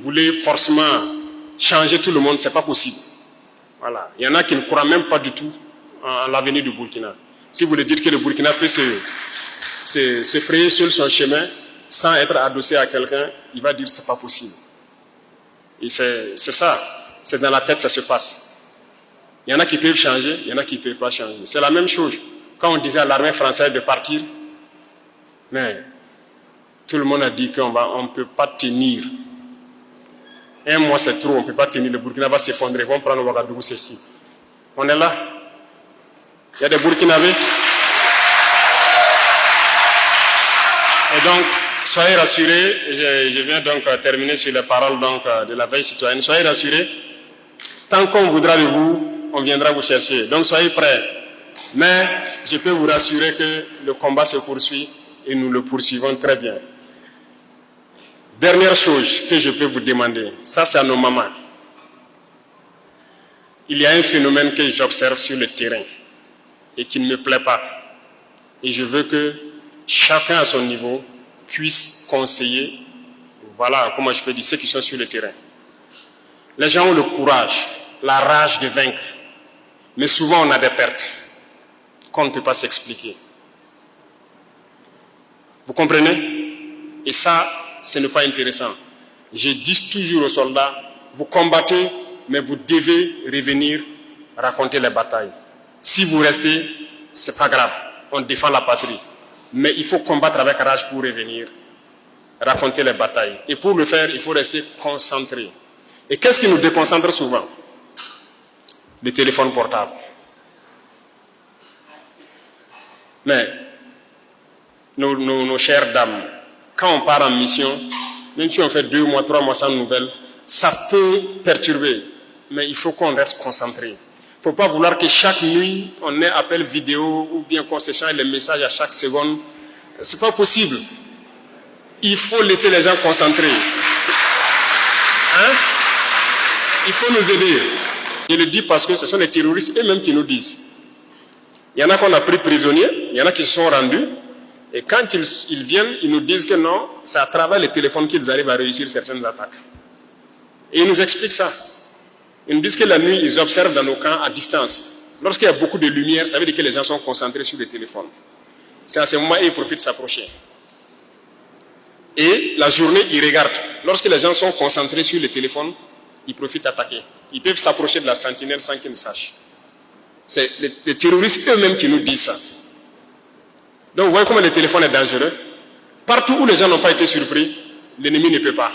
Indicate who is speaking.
Speaker 1: voulez forcément changer tout le monde, ce n'est pas possible. Voilà. Il y en a qui ne croient même pas du tout en l'avenir du Burkina. Si vous lui dites que le Burkina peut se frayer seul son chemin sans être adossé à quelqu'un, il va dire que ce n'est pas possible. Et c'est ça, c'est dans la tête que ça se passe. Il y en a qui peuvent changer, il y en a qui ne peuvent pas changer. C'est la même chose. Quand on disait à l'armée française de partir, mais tout le monde a dit qu'on ne peut pas tenir. Un mois c'est trop, on ne peut pas tenir. Le Burkina va s'effondrer, ils vont prendre Ouagadougou, c'est ici. On est là. Il y a des Burkinabés. Et donc, soyez rassurés, je viens donc terminer sur les paroles donc, de la veille citoyenne. Soyez rassurés, tant qu'on voudra de vous, on viendra vous chercher. Donc soyez prêts. Mais je peux vous rassurer que le combat se poursuit et nous le poursuivons très bien. Dernière chose que je peux vous demander, ça c'est à nos mamans. Il y a un phénomène que j'observe sur le terrain et qui ne me plaît pas. Et je veux que chacun à son niveau puisse conseiller, voilà comment je peux dire, ceux qui sont sur le terrain. Les gens ont le courage, la rage de vaincre. Mais souvent on a des pertes qu'on ne peut pas s'expliquer. Vous comprenez? Et ça, ce n'est pas intéressant. Je dis toujours aux soldats, vous combattez, mais vous devez revenir raconter les batailles. Si vous restez, ce n'est pas grave, on défend la patrie. Mais il faut combattre avec rage pour revenir raconter les batailles. Et pour le faire, il faut rester concentré. Et qu'est-ce qui nous déconcentre souvent? Le téléphone portable. Mais nos chères dames, quand on part en mission, même si on fait 2 mois, 3 mois sans nouvelles, ça peut perturber. Mais il faut qu'on reste concentré. Il ne faut pas vouloir que chaque nuit, on ait appel vidéo ou bien qu'on s'échange les messages à chaque seconde. Ce n'est pas possible. Il faut laisser les gens concentrés. Hein? Il faut nous aider. Je le dis parce que ce sont les terroristes eux-mêmes qui nous disent. Il y en a qu'on a pris prisonniers, il y en a qui se sont rendus. Et quand ils viennent, ils nous disent que non, c'est à travers les téléphones qu'ils arrivent à réussir certaines attaques. Et ils nous expliquent ça. Ils nous disent que la nuit, ils observent dans nos camps à distance. Lorsqu'il y a beaucoup de lumière, ça veut dire que les gens sont concentrés sur les téléphones. C'est à ce moment où ils profitent de s'approcher. Et la journée, ils regardent. Lorsque les gens sont concentrés sur les téléphones, ils profitent d'attaquer. Ils peuvent s'approcher de la sentinelle sans qu'ils ne sachent. C'est les terroristes eux-mêmes qui nous disent ça. Donc vous voyez comment le téléphone est dangereux. Partout où les gens n'ont pas été surpris, l'ennemi ne peut pas.